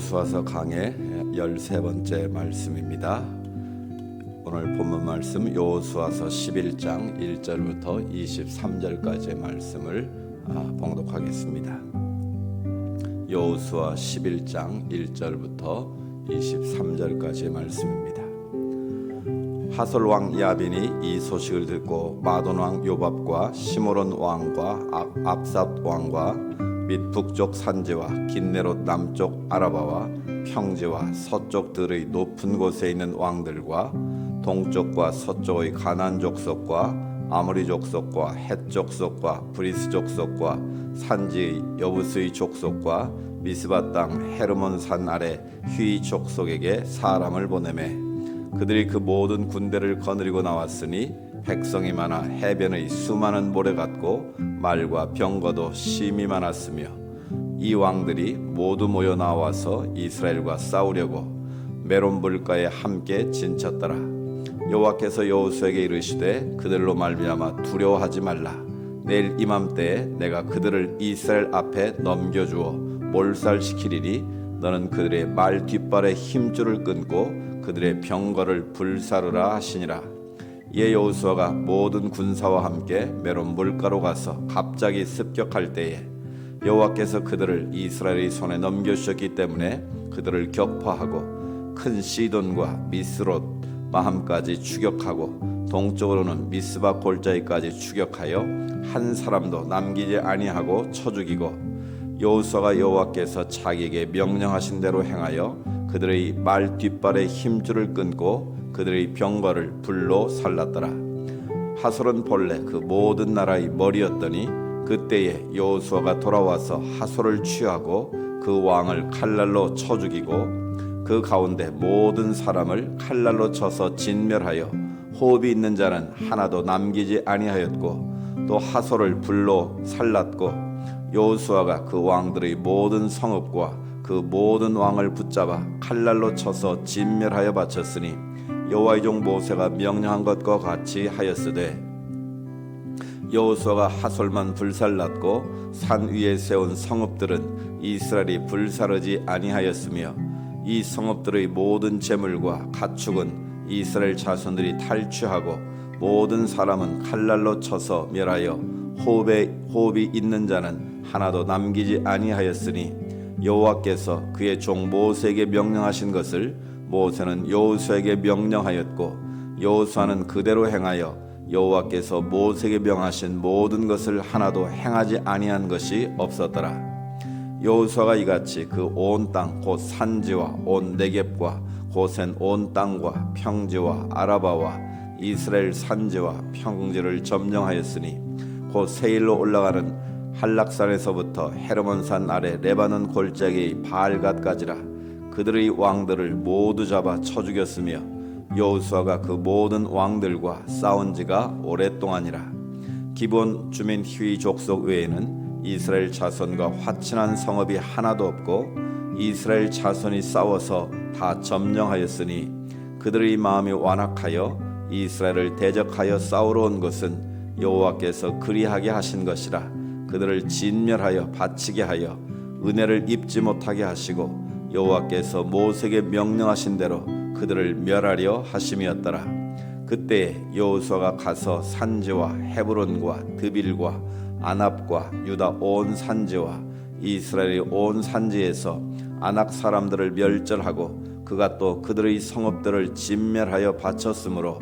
여호수아서 강의 13번째 말씀입니다. 오늘 본문 말씀 여호수아서 11장 1절부터 23절까지의 말씀을 봉독하겠습니다. 여호수아 11장 1절부터 23절까지의 말씀입니다. 하솔 왕 야빈이 이 소식을 듣고 마돈 왕 요밥과 시므론 왕과 압삽 왕과 및 북쪽 산지와 긴네롯 남쪽 아라바와 평지와 서쪽 들의 높은 곳에 있는 왕들과 동쪽과 서쪽의 가나안 족속과 아모리 족속과 헷 족속과 브리스 족속과 산지의 여부스의 족속과 미스바 땅 헤르몬 산 아래 휘 족속에게 사람을 보내매 그들이 그 모든 군대를 거느리고 나왔으니 백성이 많아 해변의 수많은 모래 같고 말과 병거도 심히 많았으며 이 왕들이 모두 모여 나와서 이스라엘과 싸우려고 메론 물가에 함께 진쳤더라. 여호와께서 여호수아에게 이르시되 그들로 말미암아 두려워하지 말라. 내일 이맘때에 내가 그들을 이스라엘 앞에 넘겨주어 몰살시키리니 너는 그들의 말 뒷발에 힘줄을 끊고 그들의 병거를 불사르라 하시니라. 이에 여호수아가 모든 군사와 함께 메론 물가로 가서 갑자기 습격할 때에 여호와께서 그들을 이스라엘의 손에 넘겨주셨기 때문에 그들을 격파하고 큰 시돈과 미스롯 마함까지 추격하고 동쪽으로는 미스바 골짜기까지 추격하여 한 사람도 남기지 아니하고 쳐 죽이고 여호수아가 여호와께서 자기에게 명령하신 대로 행하여 그들의 말 뒷발에 힘줄을 끊고 그들의 병거를 불로 살랐더라. 하솔은 본래 그 모든 나라의 머리였더니 그때에 여호수아가 돌아와서 하솔을 취하고 그 왕을 칼날로 쳐 죽이고 그 가운데 모든 사람을 칼날로 쳐서 진멸하여 호흡이 있는 자는 하나도 남기지 아니하였고 또 하솔을 불로 살랐고 여호수아가 그 왕들의 모든 성읍과 그 모든 왕을 붙잡아 칼날로 쳐서 진멸하여 바쳤으니 여호와의 종 모세가 명령한 것과 같이 하였으되 여호수아가 하솔만 불살랐고 산 위에 세운 성읍들은 이스라엘이 불사르지 아니하였으며 이 성읍들의 모든 재물과 가축은 이스라엘 자손들이 탈취하고 모든 사람은 칼날로 쳐서 멸하여 호흡이 있는 자는 하나도 남기지 아니하였으니 여호와께서 그의 종 모세에게 명령하신 것을 모세는 여호수아에게 명령하였고 여호수아는 그대로 행하여 여호와께서 모세에게 명하신 모든 것을 하나도 행하지 아니한 것이 없었더라. 여호수아가 이같이 그 온 땅 곧 산지와 온 네겝과 고센 온 땅과 평지와 아라바와 이스라엘 산지와 평지를 점령하였으니 곧 세일로 올라가는 한락산에서부터 헤르몬산 아래 레바논 골짜기의 바알갓까지라. 그들의 왕들을 모두 잡아 쳐 죽였으며 여호수아가 그 모든 왕들과 싸운 지가 오랫동안이라. 기본 주민 휘 족속 외에는 이스라엘 자손과 화친한 성읍이 하나도 없고 이스라엘 자손이 싸워서 다 점령하였으니 그들의 마음이 완악하여 이스라엘을 대적하여 싸우러 온 것은 여호와께서 그리하게 하신 것이라. 그들을 진멸하여 바치게 하여 은혜를 입지 못하게 하시고 여호와께서 모세에게 명령하신 대로 그들을 멸하려 하심이었더라. 그때 여호수아가 가서 산지와 헤브론과 드빌과 아납과 유다 온 산지와 이스라엘의 온 산지에서 아낙 사람들을 멸절하고 그가 또 그들의 성읍들을 진멸하여 바쳤으므로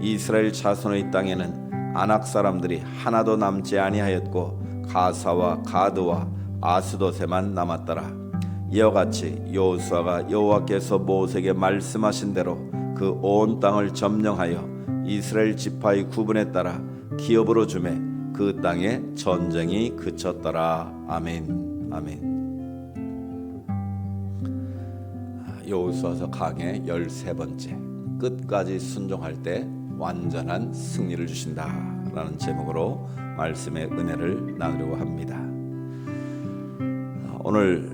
이스라엘 자손의 땅에는 아낙 사람들이 하나도 남지 아니하였고 가사와 가드와 아스돗에만 남았더라. 이와 같이 여호수아가 여호와께서 모세에게 말씀하신 대로 그 온 땅을 점령하여 이스라엘 지파의 구분에 따라 기업으로 주매 그 땅에 전쟁이 그쳤더라. 아멘. 아멘. 여호수아서 강의 13번째, 끝까지 순종할 때 완전한 승리를 주신다 라는 제목으로 말씀의 은혜를 나누려고 합니다. 오늘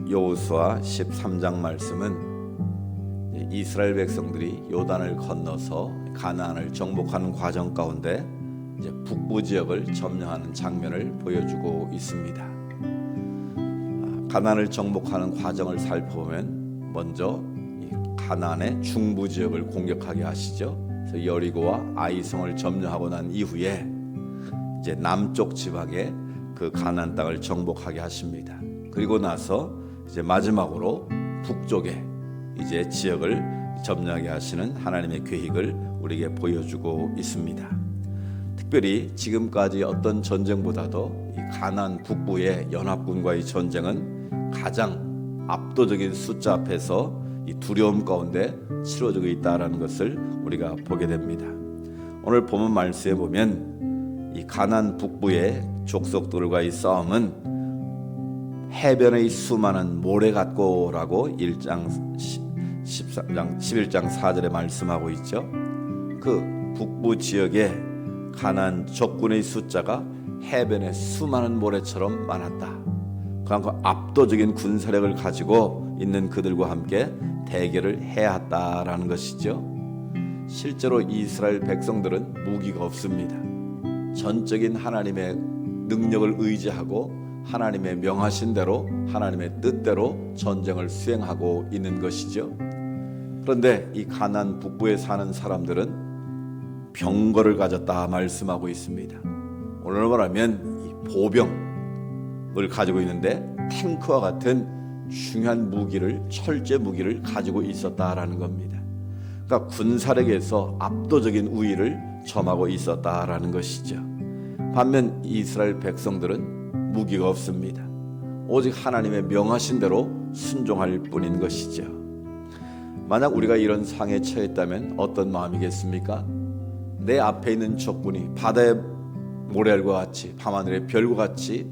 여호수아 13장 말씀은 이스라엘 백성들이 요단을 건너서 가나안을 정복하는 과정 가운데 이제 북부 지역을 점령하는 장면을 보여주고 있습니다. 가나안을 정복하는 과정을 살펴보면 먼저 이 가나안의 중부 지역을 공격하게 하시죠. 그래서 여리고와 아이성을 점령하고 난 이후에 이제 남쪽 지방의 그 가나안 땅을 정복하게 하십니다. 그리고 나서 이제 마지막으로 북쪽에 이제 지역을 점령하게 하시는 하나님의 계획을 우리에게 보여주고 있습니다. 특별히 지금까지 어떤 전쟁보다도 이 가나안 북부의 연합군과의 전쟁은 가장 압도적인 숫자 앞에서 이 두려움 가운데 치러지고 있다라는 것을 우리가 보게 됩니다. 오늘 본문 말씀에 보면 이 가나안 북부의 족속들과의 싸움은 해변의 수많은 모래 같고라고 1장 11장 4절에 말씀하고 있죠. 그 북부 지역에 가나안 적군의 숫자가 해변의 수많은 모래처럼 많았다. 그만큼 압도적인 군사력을 가지고 있는 그들과 함께 대결을 해야 했다라는 것이죠. 실제로 이스라엘 백성들은 무기가 없습니다. 전적인 하나님의 능력을 의지하고 하나님의 명하신 대로 하나님의 뜻대로 전쟁을 수행하고 있는 것이죠. 그런데 이 가나안 북부에 사는 사람들은 병거를 가졌다 말씀하고 있습니다. 오늘 말하면 이 보병을 가지고 있는데 탱크와 같은 중요한 무기를, 철제 무기를 가지고 있었다라는 겁니다. 그러니까 군사력에서 압도적인 우위를 점하고 있었다라는 것이죠. 반면 이스라엘 백성들은 무기가 없습니다. 오직 하나님의 명하신 대로 순종할 뿐인 것이죠. 만약 우리가 이런 상에 처했다면 어떤 마음이겠습니까? 내 앞에 있는 적군이 바다의 모래알과 같이 밤하늘의 별과 같이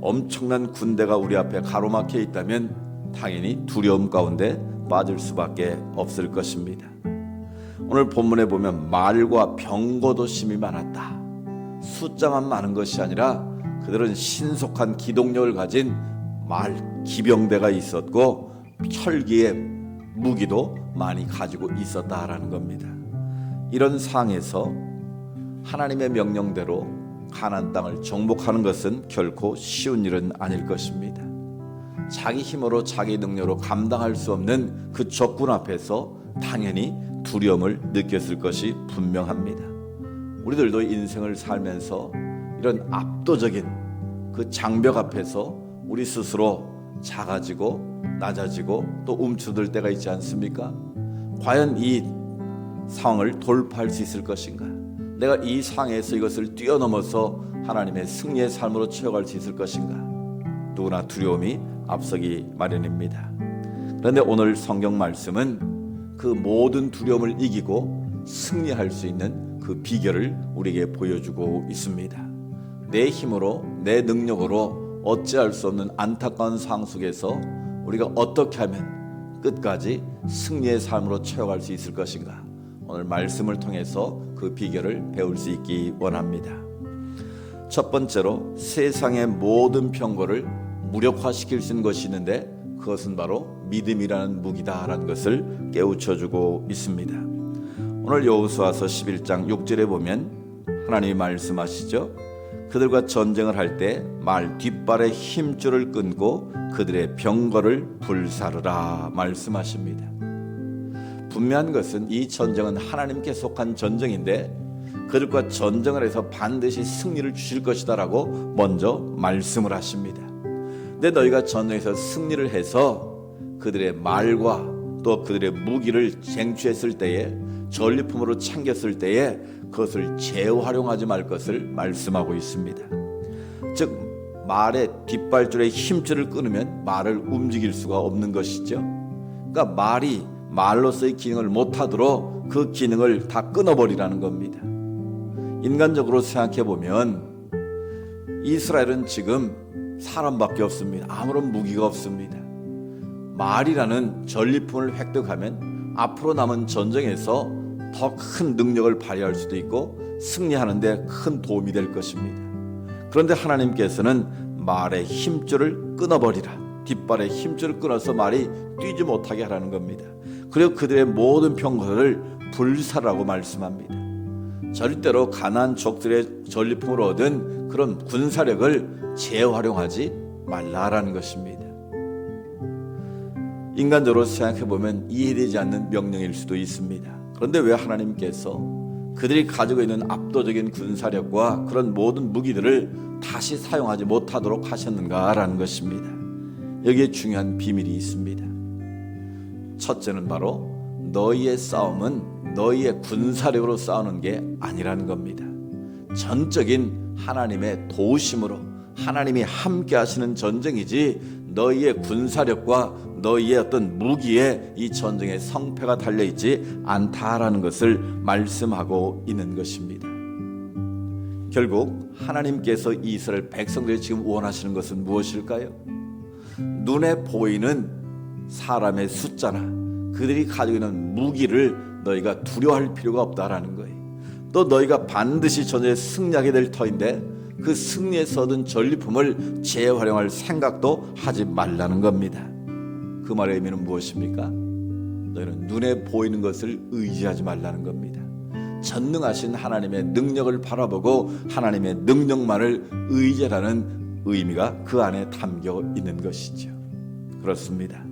엄청난 군대가 우리 앞에 가로막혀 있다면 당연히 두려움 가운데 빠질 수밖에 없을 것입니다. 오늘 본문에 보면 말과 병거도 심히 많았다. 숫자만 많은 것이 아니라 그들은 신속한 기동력을 가진 말 기병대가 있었고 철기의 무기도 많이 가지고 있었다라는 겁니다. 이런 상에서 하나님의 명령대로 가나안 땅을 정복하는 것은 결코 쉬운 일은 아닐 것입니다. 자기 힘으로 자기 능력으로 감당할 수 없는 그 적군 앞에서 당연히 두려움을 느꼈을 것이 분명합니다. 우리들도 인생을 살면서 이런 압도적인 그 장벽 앞에서 우리 스스로 작아지고 낮아지고 또 움츠들 때가 있지 않습니까? 과연 이 상황을 돌파할 수 있을 것인가? 내가 이 상황에서 이것을 뛰어넘어서 하나님의 승리의 삶으로 채워갈 수 있을 것인가? 누구나 두려움이 앞서기 마련입니다. 그런데 오늘 성경 말씀은 그 모든 두려움을 이기고 승리할 수 있는 그 비결을 우리에게 보여주고 있습니다. 내 힘으로 내 능력으로 어찌할 수 없는 안타까운 상황 속에서 우리가 어떻게 하면 끝까지 승리의 삶으로 채워갈 수 있을 것인가? 오늘 말씀을 통해서 그 비결을 배울 수 있기 원합니다. 첫 번째로 세상의 모든 병거를 무력화시킬 수 있는 것이 있는데 그것은 바로 믿음이라는 무기다라는 것을 깨우쳐주고 있습니다. 오늘 여호수아서 11장 6절에 보면 하나님이 말씀하시죠. 그들과 전쟁을 할 때 말 뒷발의 힘줄을 끊고 그들의 병거를 불사르라 말씀하십니다. 분명한 것은 이 전쟁은 하나님께 속한 전쟁인데 그들과 전쟁을 해서 반드시 승리를 주실 것이다 라고 먼저 말씀을 하십니다. 근데 너희가 전쟁에서 승리를 해서 그들의 말과 또 그들의 무기를 쟁취했을 때에 전리품으로 챙겼을 때에 그것을 재활용하지 말 것을 말씀하고 있습니다. 즉 말의 뒷발줄의 힘줄을 끊으면 말을 움직일 수가 없는 것이죠. 그러니까 말이 말로서의 기능을 못하도록 그 기능을 다 끊어버리라는 겁니다. 인간적으로 생각해 보면 이스라엘은 지금 사람밖에 없습니다. 아무런 무기가 없습니다. 말이라는 전리품을 획득하면 앞으로 남은 전쟁에서 더 큰 능력을 발휘할 수도 있고 승리하는 데 큰 도움이 될 것입니다. 그런데 하나님께서는 말의 힘줄을 끊어버리라. 뒷발의 힘줄을 끊어서 말이 뛰지 못하게 하라는 겁니다. 그리고 그들의 모든 병거를 불사라고 말씀합니다. 절대로 가나안 족들의 전리품으로 얻은 그런 군사력을 재활용하지 말라라는 것입니다. 인간적으로 생각해보면 이해되지 않는 명령일 수도 있습니다. 그런데 왜 하나님께서 그들이 가지고 있는 압도적인 군사력과 그런 모든 무기들을 다시 사용하지 못하도록 하셨는가라는 것입니다. 여기에 중요한 비밀이 있습니다. 첫째는 바로 너희의 싸움은 너희의 군사력으로 싸우는 게 아니라는 겁니다. 전적인 하나님의 도우심으로 하나님이 함께 하시는 전쟁이지 너희의 군사력과 너희의 어떤 무기에 이 전쟁의 성패가 달려있지 않다라는 것을 말씀하고 있는 것입니다. 결국 하나님께서 이스라엘 백성들이 지금 원하시는 것은 무엇일까요? 눈에 보이는 사람의 숫자나 그들이 가지고 있는 무기를 너희가 두려워할 필요가 없다라는 거예요. 또 너희가 반드시 전쟁에 승리하게 될 터인데 그 승리에서 얻은 전리품을 재활용할 생각도 하지 말라는 겁니다. 그 말의 의미는 무엇입니까? 너희는 눈에 보이는 것을 의지하지 말라는 겁니다. 전능하신 하나님의 능력을 바라보고 하나님의 능력만을 의지하라는 의미가 그 안에 담겨 있는 것이죠. 그렇습니다.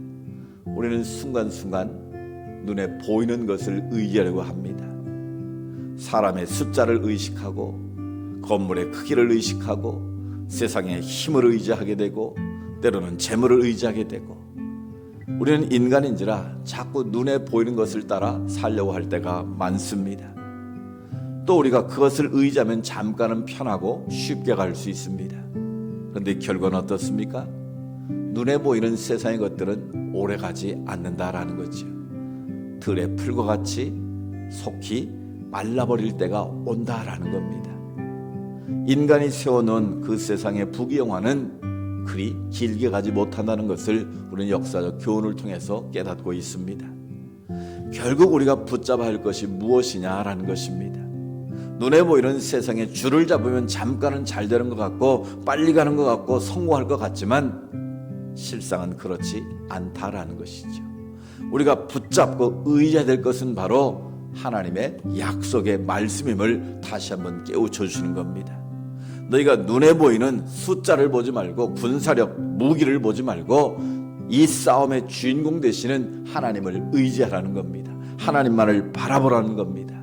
우리는 순간순간 눈에 보이는 것을 의지하려고 합니다. 사람의 숫자를 의식하고 건물의 크기를 의식하고 세상의 힘을 의지하게 되고 때로는 재물을 의지하게 되고 우리는 인간인지라 자꾸 눈에 보이는 것을 따라 살려고 할 때가 많습니다. 또 우리가 그것을 의지하면 잠깐은 편하고 쉽게 갈 수 있습니다. 그런데 결과는 어떻습니까? 눈에 보이는 세상의 것들은 오래가지 않는다라는 거죠. 들의 풀과 같이 속히 말라버릴 때가 온다라는 겁니다. 인간이 세워놓은 그 세상의 부귀영화는 그리 길게 가지 못한다는 것을 우리는 역사적 교훈을 통해서 깨닫고 있습니다. 결국 우리가 붙잡아야 할 것이 무엇이냐라는 것입니다. 눈에 보이는 세상에 줄을 잡으면 잠깐은 잘 되는 것 같고 빨리 가는 것 같고 성공할 것 같지만 실상은 그렇지 않다라는 것이죠. 우리가 붙잡고 의지해야 될 것은 바로 하나님의 약속의 말씀임을 다시 한번 깨우쳐 주시는 겁니다. 너희가 눈에 보이는 숫자를 보지 말고 군사력, 무기를 보지 말고 이 싸움의 주인공 되시는 하나님을 의지하라는 겁니다. 하나님만을 바라보라는 겁니다.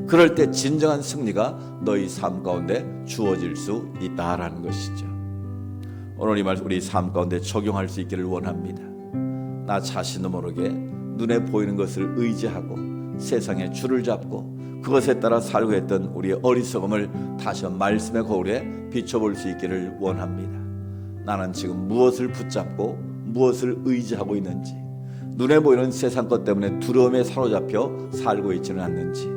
그럴 때 진정한 승리가 너희 삶 가운데 주어질 수 있다라는 것이죠. 오늘 이 말씀 우리 삶 가운데 적용할 수 있기를 원합니다. 나 자신도 모르게 눈에 보이는 것을 의지하고 세상에 줄을 잡고 그것에 따라 살고 했던 우리의 어리석음을 다시 말씀의 거울에 비춰볼 수 있기를 원합니다. 나는 지금 무엇을 붙잡고 무엇을 의지하고 있는지, 눈에 보이는 세상 것 때문에 두려움에 사로잡혀 살고 있지는 않는지,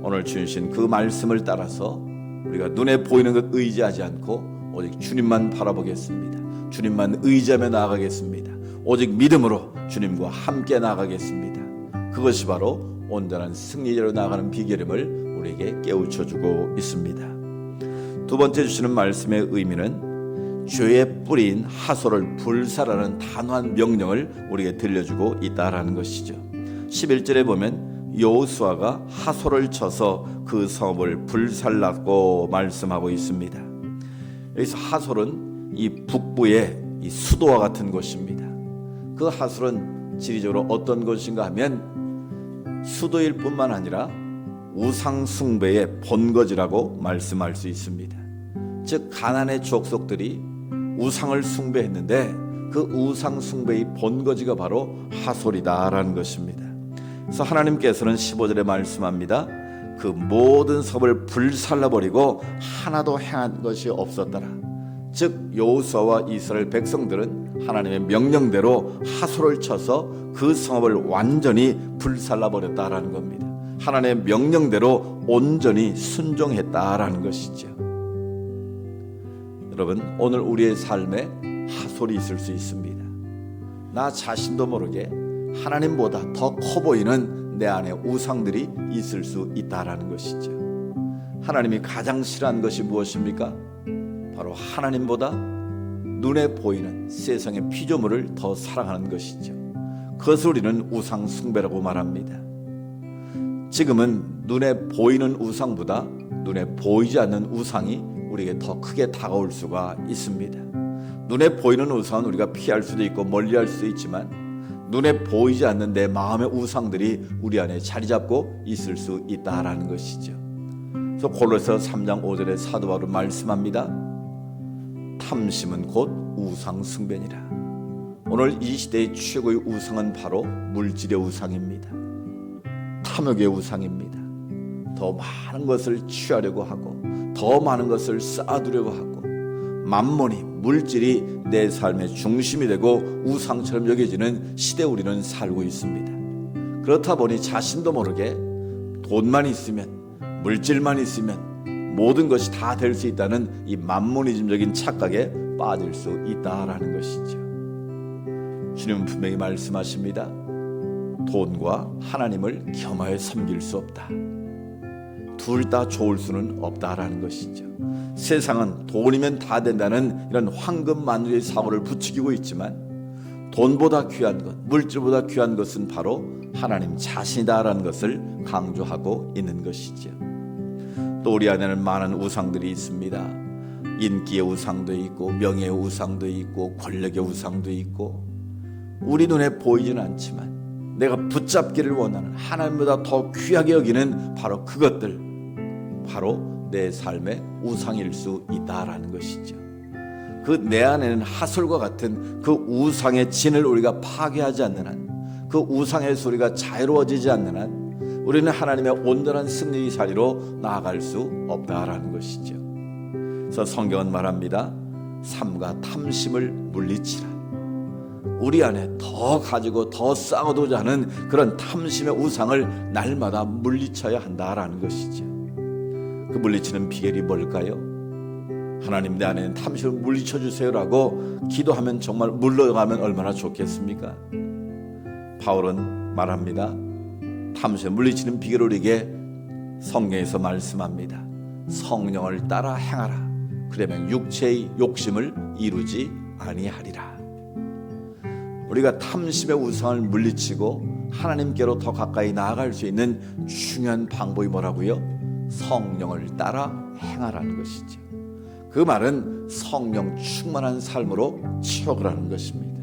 오늘 주신 그 말씀을 따라서 우리가 눈에 보이는 것 의지하지 않고 오직 주님만 바라보겠습니다. 주님만 의지하며 나아가겠습니다. 오직 믿음으로 주님과 함께 나아가겠습니다. 그것이 바로 온전한 승리자로 나아가는 비결임을 우리에게 깨우쳐주고 있습니다. 두 번째 주시는 말씀의 의미는 죄의 뿌리인 하솔을 불사라는 단호한 명령을 우리에게 들려주고 있다라는 것이죠. 11절에 보면 여호수아가 하솔을 쳐서 그 성읍을 불살랐고 말씀하고 있습니다. 여기서 하솔은 이 북부의 이 수도와 같은 곳입니다. 그 하솔은 지리적으로 어떤 곳인가 하면 수도일 뿐만 아니라 우상 숭배의 본거지라고 말씀할 수 있습니다. 즉 가나안의 족속들이 우상을 숭배했는데 그 우상 숭배의 본거지가 바로 하솔이다라는 것입니다. 그래서 하나님께서는 15절에 말씀합니다. 그 모든 섭을 불살라버리고 하나도 행한 것이 없었더라. 즉 여호수아와 이스라엘 백성들은 하나님의 명령대로 하솔을 쳐서 그 성읍을 완전히 불살라버렸다라는 겁니다. 하나님의 명령대로 온전히 순종했다라는 것이죠. 여러분, 오늘 우리의 삶에 하솔이 있을 수 있습니다. 나 자신도 모르게 하나님보다 더 커 보이는 내 안에 우상들이 있을 수 있다라는 것이죠. 하나님이 가장 싫어하는 것이 무엇입니까? 바로 하나님보다 눈에 보이는 세상의 피조물을 더 사랑하는 것이죠. 그것을 우리는 우상 숭배라고 말합니다. 지금은 눈에 보이는 우상보다 눈에 보이지 않는 우상이 우리에게 더 크게 다가올 수가 있습니다. 눈에 보이는 우상은 우리가 피할 수도 있고 멀리할 수도 있지만 눈에 보이지 않는 내 마음의 우상들이 우리 안에 자리 잡고 있을 수 있다라는 것이죠. 그래서 골로새 3장 5절에 사도 바울은 말씀합니다. 탐심은 곧 우상 숭배니라. 오늘 이 시대의 최고의 우상은 바로 물질의 우상입니다. 탐욕의 우상입니다. 더 많은 것을 취하려고 하고 더 많은 것을 쌓아두려고 하고 만몬이 물질이 내 삶의 중심이 되고 우상처럼 여겨지는 시대에 우리는 살고 있습니다. 그렇다 보니 자신도 모르게 돈만 있으면 물질만 있으면 모든 것이 다 될 수 있다는 이 만모니즘적인 착각에 빠질 수 있다라는 것이죠. 주님은 분명히 말씀하십니다. 돈과 하나님을 겸하여 섬길 수 없다. 둘 다 좋을 수는 없다라는 것이죠. 세상은 돈이면 다 된다는 이런 황금만리의 사고를 부추기고 있지만 돈보다 귀한 것, 물질보다 귀한 것은 바로 하나님 자신이다라는 것을 강조하고 있는 것이죠. 또 우리 안에는 많은 우상들이 있습니다. 인기의 우상도 있고 명예의 우상도 있고 권력의 우상도 있고 우리 눈에 보이지는 않지만 내가 붙잡기를 원하는 하나님보다 더 귀하게 여기는 바로 그것들, 바로 내 삶의 우상일 수 있다라는 것이죠. 그 내 안에는 하솔과 같은 그 우상의 진을 우리가 파괴하지 않는 한, 그 우상에서 우리가 자유로워지지 않는 한 우리는 하나님의 온전한 승리의 자리로 나아갈 수 없다라는 것이죠. 그래서 성경은 말합니다. 삼가 탐심을 물리치라. 우리 안에 더 가지고 더 쌓아두자 하는 그런 탐심의 우상을 날마다 물리쳐야 한다라는 것이죠. 그 물리치는 비결이 뭘까요? 하나님 내 안에는 탐심을 물리쳐 주세요라고 기도하면 정말 물러가면 얼마나 좋겠습니까? 바울은 말합니다. 탐심을 물리치는 비결을 우리에게 성경에서 말씀합니다. 성령을 따라 행하라. 그러면 육체의 욕심을 이루지 아니하리라. 우리가 탐심의 우상을 물리치고 하나님께로 더 가까이 나아갈 수 있는 중요한 방법이 뭐라고요? 성령을 따라 행하라는 것이죠. 그 말은 성령 충만한 삶으로 채워가라는 것입니다.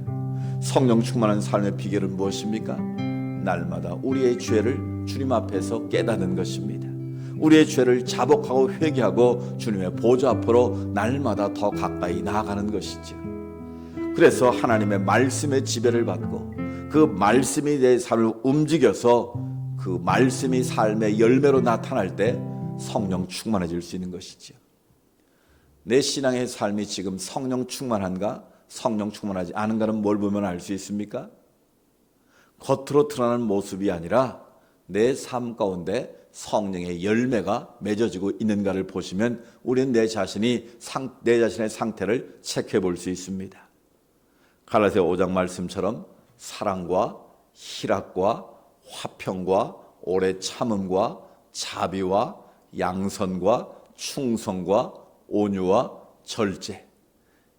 성령 충만한 삶의 비결은 무엇입니까? 날마다 우리의 죄를 주님 앞에서 깨닫는 것입니다. 우리의 죄를 자복하고 회개하고 주님의 보좌 앞으로 날마다 더 가까이 나아가는 것이죠. 그래서 하나님의 말씀의 지배를 받고 그 말씀이 내 삶을 움직여서 그 말씀이 삶의 열매로 나타날 때 성령 충만해질 수 있는 것이죠. 내 신앙의 삶이 지금 성령 충만한가 성령 충만하지 않은가는 뭘 보면 알 수 있습니까? 겉으로 드러나는 모습이 아니라 내 삶 가운데 성령의 열매가 맺어지고 있는가를 보시면 우리는 내 자신의 상태를 체크해 볼 수 있습니다. 갈라디아 5장 말씀처럼 사랑과 희락과 화평과 오래 참음과 자비와 양선과 충성과 온유와 절제,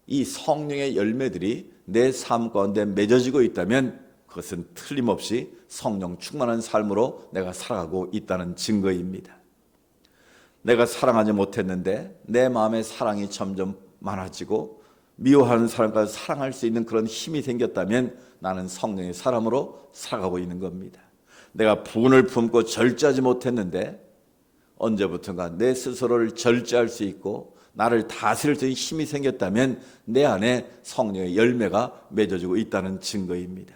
이 성령의 열매들이 내 삶 가운데 맺어지고 있다면 그것은 틀림없이 성령 충만한 삶으로 내가 살아가고 있다는 증거입니다. 내가 사랑하지 못했는데 내 마음에 사랑이 점점 많아지고 미워하는 사람까지 사랑할 수 있는 그런 힘이 생겼다면 나는 성령의 사람으로 살아가고 있는 겁니다. 내가 분을 품고 절제하지 못했는데 언제부턴가 내 스스로를 절제할 수 있고 나를 다스릴 수 있는 힘이 생겼다면 내 안에 성령의 열매가 맺어지고 있다는 증거입니다.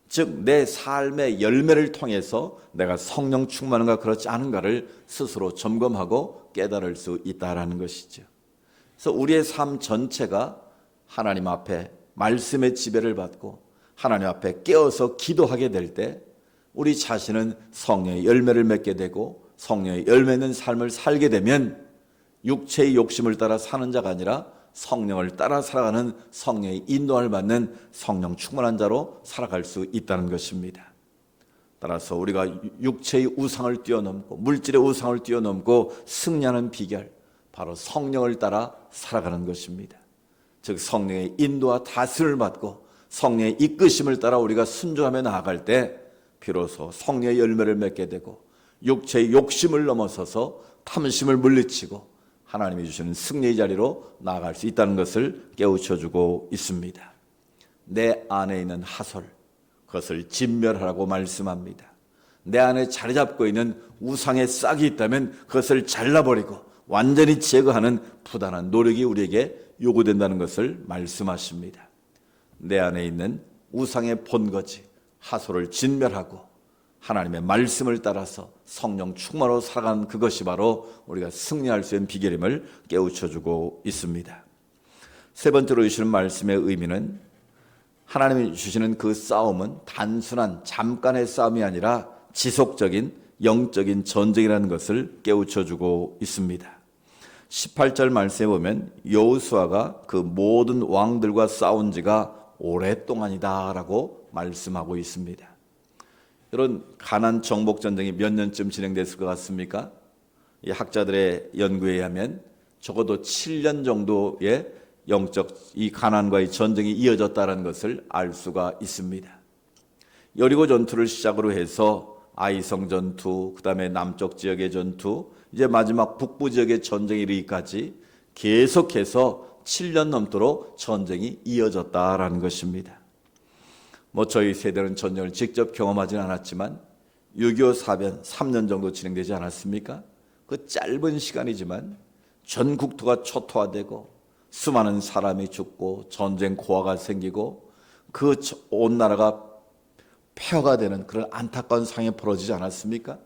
즉 내 삶의 열매를 통해서 내가 성령 충만한가 그렇지 않은가를 스스로 점검하고 깨달을 수 있다는 것이죠. 그래서 우리의 삶 전체가 하나님 앞에 말씀의 지배를 받고 하나님 앞에 깨어서 기도하게 될 때 우리 자신은 성령의 열매를 맺게 되고 성령의 열매 있는 삶을 살게 되면 육체의 욕심을 따라 사는 자가 아니라 성령을 따라 살아가는 성령의 인도함을 받는 성령 충만한 자로 살아갈 수 있다는 것입니다. 따라서 우리가 육체의 우상을 뛰어넘고 물질의 우상을 뛰어넘고 승리하는 비결, 바로 성령을 따라 살아가는 것입니다. 즉 성령의 인도와 다스림을 받고 성령의 이끄심을 따라 우리가 순종하며 나아갈 때 비로소 성령의 열매를 맺게 되고 육체의 욕심을 넘어서서 탐심을 물리치고 하나님이 주시는 승리의 자리로 나아갈 수 있다는 것을 깨우쳐주고 있습니다. 내 안에 있는 하솔, 그것을 진멸하라고 말씀합니다. 내 안에 자리 잡고 있는 우상의 싹이 있다면 그것을 잘라버리고 완전히 제거하는 부단한 노력이 우리에게 요구된다는 것을 말씀하십니다. 내 안에 있는 우상의 본거지 하솔을 진멸하고 하나님의 말씀을 따라서 성령 충만으로 살아가는 그것이 바로 우리가 승리할 수 있는 비결임을 깨우쳐주고 있습니다. 세 번째로 주시는 말씀의 의미는 하나님이 주시는 그 싸움은 단순한 잠깐의 싸움이 아니라 지속적인 영적인 전쟁이라는 것을 깨우쳐주고 있습니다. 18절 말씀에 보면 여호수아가 그 모든 왕들과 싸운 지가 오랫동안이다 라고 말씀하고 있습니다. 이런 가나안 정복 전쟁이 몇 년쯤 진행됐을 것 같습니까? 이 학자들의 연구에 의하면 적어도 7년 정도의 영적 이 가나안과의 전쟁이 이어졌다는 것을 알 수가 있습니다. 여리고 전투를 시작으로 해서 아이성 전투, 그 다음에 남쪽 지역의 전투, 이제 마지막 북부 지역의 전쟁에 이르기까지 계속해서 7년 넘도록 전쟁이 이어졌다라는 것입니다. 저희 세대는 전쟁을 직접 경험하지는 않았지만 6.25 사변 3년 정도 진행되지 않았습니까? 그 짧은 시간이지만 전 국토가 초토화되고 수많은 사람이 죽고 전쟁 고아가 생기고 그 온 나라가 폐허가 되는 그런 안타까운 상황이 벌어지지 않았습니까?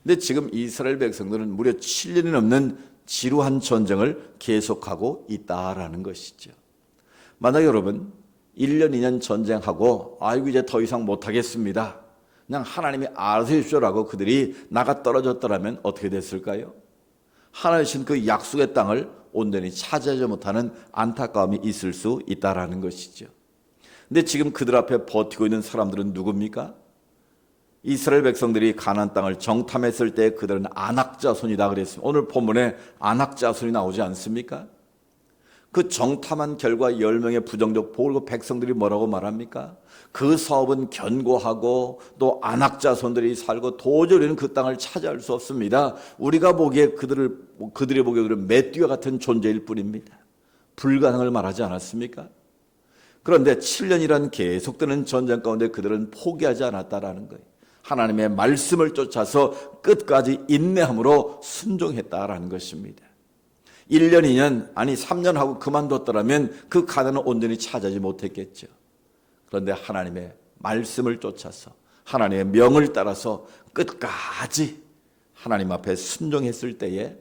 근데 지금 이스라엘 백성들은 무려 7년이 넘는 지루한 전쟁을 계속하고 있다라는 것이죠. 만약 여러분 1년, 2년 전쟁하고 아이고 이제 더 이상 못하겠습니다, 그냥 하나님이 알아서 해주시라고 그들이 나가 떨어졌더라면 어떻게 됐을까요? 하나님 주신 그 약속의 땅을 온전히 차지하지 못하는 안타까움이 있을 수 있다라는 것이죠. 근데 지금 그들 앞에 버티고 있는 사람들은 누굽니까? 이스라엘 백성들이 가나안 땅을 정탐했을 때 그들은 안악자손이다 그랬습니다. 오늘 본문에 안악자손이 나오지 않습니까? 그 정탐한 결과 10명의 부정적 보고 백성들이 뭐라고 말합니까? 그 사업은 견고하고 또 안악자손들이 살고 도저히 우리는 그 땅을 차지할 수 없습니다. 우리가 보기에 그들이 보기에 그런 메뚜기와 같은 존재일 뿐입니다. 불가능을 말하지 않았습니까? 그런데 7년이란 계속되는 전쟁 가운데 그들은 포기하지 않았다라는 거예요. 하나님의 말씀을 쫓아서 끝까지 인내함으로 순종했다라는 것입니다. 1년, 2년, 아니 3년 하고 그만뒀더라면 그 가나안은 온전히 차지하지 못했겠죠. 그런데 하나님의 말씀을 쫓아서 하나님의 명을 따라서 끝까지 하나님 앞에 순종했을 때에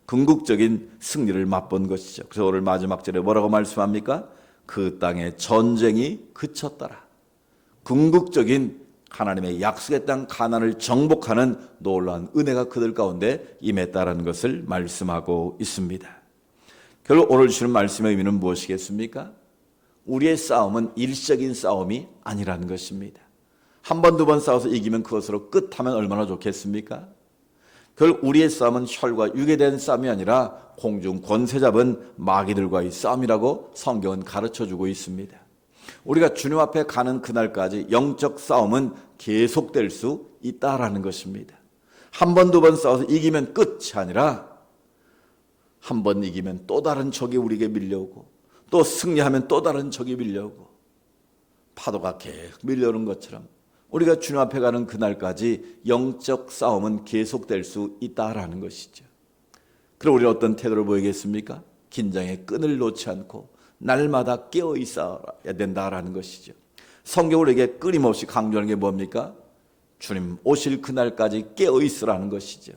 궁극적인 승리를 맛본 것이죠. 그래서 오늘 마지막 절에 뭐라고 말씀합니까? 그 땅의 전쟁이 그쳤더라. 궁극적인 하나님의 약속의 땅 가나안을 정복하는 놀라운 은혜가 그들 가운데 임했다라는 것을 말씀하고 있습니다. 결국 오늘 주시는 말씀의 의미는 무엇이겠습니까? 우리의 싸움은 일시적인 싸움이 아니라는 것입니다. 한 번, 두 번 싸워서 이기면 그것으로 끝하면 얼마나 좋겠습니까? 결국 우리의 싸움은 혈과 육에 대한 싸움이 아니라 공중 권세 잡은 마귀들과의 싸움이라고 성경은 가르쳐주고 있습니다. 우리가 주님 앞에 가는 그날까지 영적 싸움은 계속될 수 있다라는 것입니다. 한 번, 두 번 싸워서 이기면 끝이 아니라 한 번 이기면 또 다른 적이 우리에게 밀려오고 또 승리하면 또 다른 적이 밀려오고 파도가 계속 밀려오는 것처럼 우리가 주님 앞에 가는 그날까지 영적 싸움은 계속될 수 있다라는 것이죠. 그럼 우리는 어떤 태도를 보이겠습니까? 긴장의 끈을 놓지 않고 날마다 깨어 있어야 된다라는 것이죠. 성경을 우리에게 끊임없이 강조하는 게 뭡니까? 주님 오실 그날까지 깨어 있으라는 것이죠.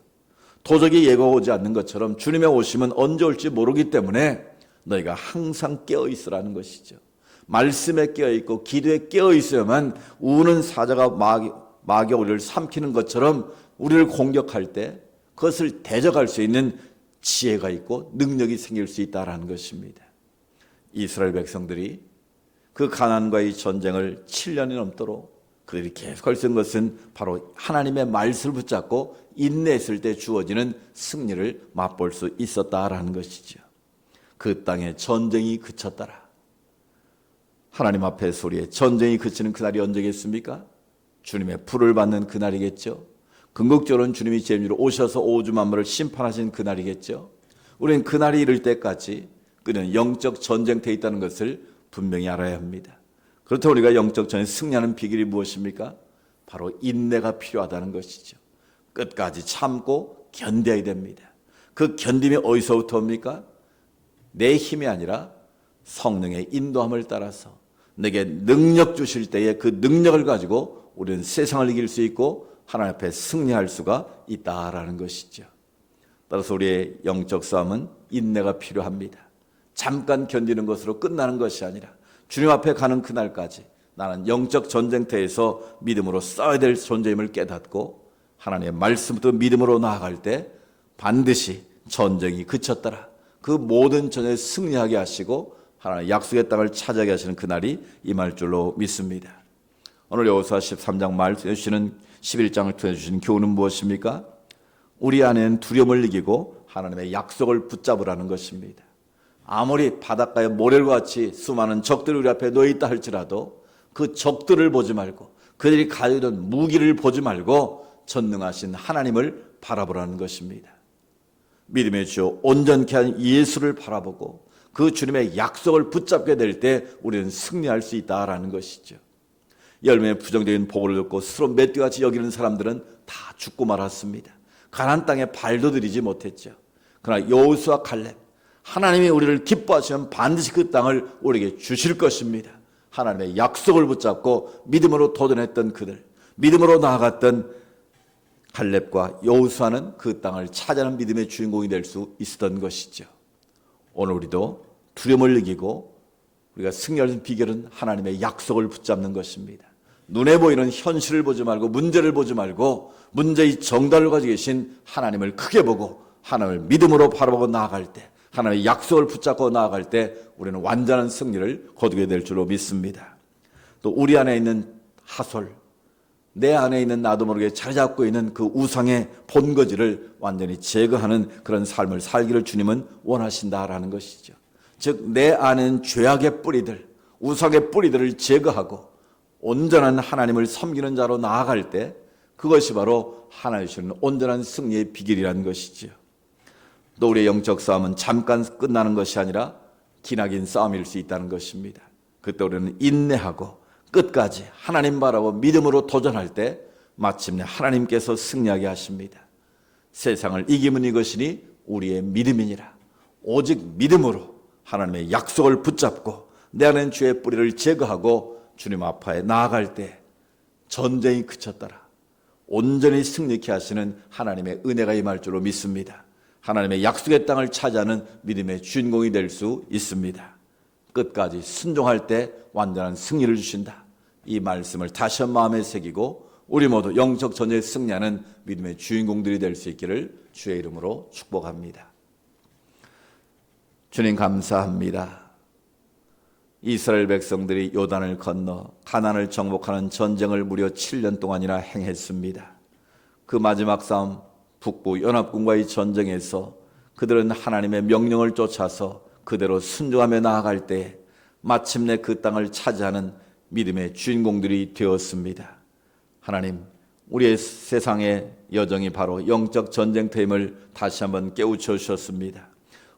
도적이 예고 오지 않는 것처럼 주님의 오심은 언제 올지 모르기 때문에 너희가 항상 깨어 있으라는 것이죠. 말씀에 깨어 있고 기도에 깨어 있어야만 우는 사자가 마귀가 우리를 삼키는 것처럼 우리를 공격할 때 그것을 대적할 수 있는 지혜가 있고 능력이 생길 수 있다는 것입니다. 이스라엘 백성들이 그 가나안과의 전쟁을 7년이 넘도록 그들이 계속할 수 있는 것은 바로 하나님의 말씀을 붙잡고 인내했을 때 주어지는 승리를 맛볼 수 있었다라는 것이죠. 그 땅에 전쟁이 그쳤더라. 하나님 앞에서 우리의 전쟁이 그치는 그날이 언제겠습니까? 주님의 불을 받는 그날이겠죠. 궁극적으로는 주님이 재림으로 오셔서 오주 만물을 심판하신 그날이겠죠. 우리는 그날이 이를 때까지 그는 영적 전쟁터에 있다는 것을 분명히 알아야 합니다. 그렇다고 우리가 영적 전쟁에 승리하는 비결이 무엇입니까? 바로 인내가 필요하다는 것이죠. 끝까지 참고 견뎌야 됩니다. 그 견딤이 어디서부터 옵니까? 내 힘이 아니라 성령의 인도함을 따라서 내게 능력 주실 때에 그 능력을 가지고 우리는 세상을 이길 수 있고 하나님 앞에 승리할 수가 있다라는 것이죠. 따라서 우리의 영적 싸움은 인내가 필요합니다. 잠깐 견디는 것으로 끝나는 것이 아니라 주님 앞에 가는 그날까지 나는 영적 전쟁터에서 믿음으로 싸워야 될 존재임을 깨닫고 하나님의 말씀부터 믿음으로 나아갈 때 반드시 전쟁이 그쳤더라. 그 모든 전쟁에 승리하게 하시고 하나님의 약속의 땅을 차지하게 하시는 그날이 임할 줄로 믿습니다. 오늘 여호수아 13장 말씀해 주시는 11장을 통해 주시는 교훈은 무엇입니까? 우리 안에는 두려움을 이기고 하나님의 약속을 붙잡으라는 것입니다. 아무리 바닷가에 모래와 같이 수많은 적들이 우리 앞에 놓여 있다 할지라도 그 적들을 보지 말고 그들이 가지고 있는 무기를 보지 말고 전능하신 하나님을 바라보라는 것입니다. 믿음의 주 온전케 한 예수를 바라보고 그 주님의 약속을 붙잡게 될 때 우리는 승리할 수 있다라는 것이죠. 열매의 부정적인 보고를 듣고 스스로 멧돼지같이 여기는 사람들은 다 죽고 말았습니다. 가나안 땅에 발도 들이지 못했죠. 그러나 여호수아 갈렙, 하나님이 우리를 기뻐하시면 반드시 그 땅을 우리에게 주실 것입니다. 하나님의 약속을 붙잡고 믿음으로 도전했던 그들, 믿음으로 나아갔던 갈렙과 여호수아는 그 땅을 차지하는 믿음의 주인공이 될 수 있었던 것이죠. 오늘 우리도 두려움을 이기고 우리가 승리하는 비결은 하나님의 약속을 붙잡는 것입니다. 눈에 보이는 현실을 보지 말고 문제를 보지 말고 문제의 정답을 가지고 계신 하나님을 크게 보고 하나님을 믿음으로 바라보고 나아갈 때, 하나님의 약속을 붙잡고 나아갈 때 우리는 완전한 승리를 거두게 될 줄로 믿습니다. 또 우리 안에 있는 하솔, 내 안에 있는 나도 모르게 자리 잡고 있는 그 우상의 본거지를 완전히 제거하는 그런 삶을 살기를 주님은 원하신다라는 것이죠. 즉 내 안에는 죄악의 뿌리들, 우상의 뿌리들을 제거하고 온전한 하나님을 섬기는 자로 나아갈 때 그것이 바로 하나님 주시는 온전한 승리의 비결이라는 것이죠. 또 우리의 영적 싸움은 잠깐 끝나는 것이 아니라 기나긴 싸움일 수 있다는 것입니다. 그때 우리는 인내하고 끝까지 하나님 바라보 믿음으로 도전할 때 마침내 하나님께서 승리하게 하십니다. 세상을 이기면 이것이니 우리의 믿음이니라. 오직 믿음으로 하나님의 약속을 붙잡고 내 안에 죄의 뿌리를 제거하고 주님 앞에 나아갈 때 전쟁이 그쳤더라. 온전히 승리케 하시는 하나님의 은혜가 임할 줄로 믿습니다. 하나님의 약속의 땅을 차지하는 믿음의 주인공이 될 수 있습니다. 끝까지 순종할 때 완전한 승리를 주신다. 이 말씀을 다시 한번 마음에 새기고 우리 모두 영적 전쟁에 승리하는 믿음의 주인공들이 될 수 있기를 주의 이름으로 축복합니다. 주님 감사합니다. 이스라엘 백성들이 요단을 건너 가나안을 정복하는 전쟁을 무려 7년 동안이나 행했습니다. 그 마지막 싸움 북부 연합군과의 전쟁에서 그들은 하나님의 명령을 쫓아서 그대로 순종하며 나아갈 때 마침내 그 땅을 차지하는 믿음의 주인공들이 되었습니다. 하나님, 우리의 세상의 여정이 바로 영적 전쟁터임을 다시 한번 깨우쳐 주셨습니다.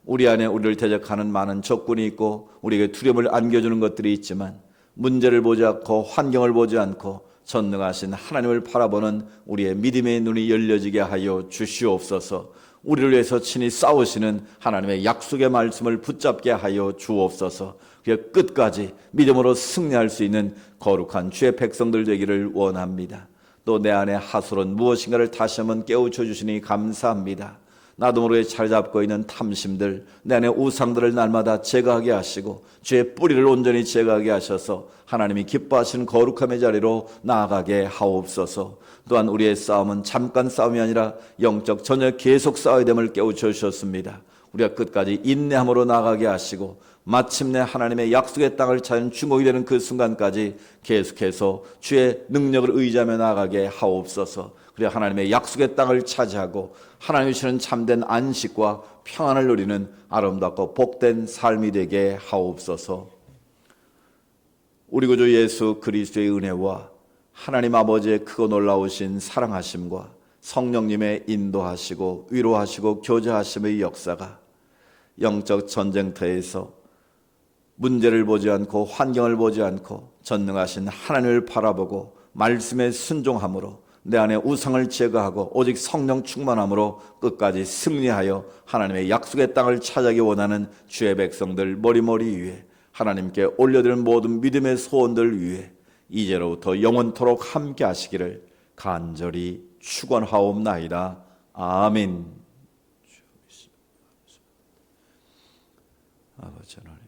우리 안에 우리를 대적하는 많은 적군이 있고 우리에게 두려움을 안겨주는 것들이 있지만 문제를 보지 않고 환경을 보지 않고 전능하신 하나님을 바라보는 우리의 믿음의 눈이 열려지게 하여 주시옵소서. 우리를 위해서 친히 싸우시는 하나님의 약속의 말씀을 붙잡게 하여 주옵소서. 그 끝까지 믿음으로 승리할 수 있는 거룩한 주의 백성들 되기를 원합니다. 또 내 안에 하솔은 무엇인가를 다시 한번 깨우쳐 주시니 감사합니다. 나도 모르게 자리 잡고 있는 탐심들, 내 안에 우상들을 날마다 제거하게 하시고 죄의 뿌리를 온전히 제거하게 하셔서 하나님이 기뻐하시는 거룩함의 자리로 나아가게 하옵소서. 또한 우리의 싸움은 잠깐 싸움이 아니라 영적 전쟁 계속 싸워야 됨을 깨우쳐 주셨습니다. 우리가 끝까지 인내함으로 나아가게 하시고 마침내 하나님의 약속의 땅을 찾은 주인공이 되는 그 순간까지 계속해서 주의 능력을 의지하며 나아가게 하옵소서. 그래야 하나님의 약속의 땅을 차지하고 하나님이 주시는 참된 안식과 평안을 누리는 아름답고 복된 삶이 되게 하옵소서. 우리 구주 예수 그리스도의 은혜와 하나님 아버지의 크고 놀라우신 사랑하심과 성령님의 인도하시고 위로하시고 교제하심의 역사가 영적 전쟁터에서 문제를 보지 않고 환경을 보지 않고 전능하신 하나님을 바라보고 말씀에 순종함으로 내 안에 우상을 제거하고 오직 성령 충만함으로 끝까지 승리하여 하나님의 약속의 땅을 차지하기 원하는 주의 백성들 머리머리 위에 하나님께 올려드릴 모든 믿음의 소원들 위에 이제로부터 영원토록 함께 하시기를 간절히 축원하옵나이다. 아멘. 아버지 하나님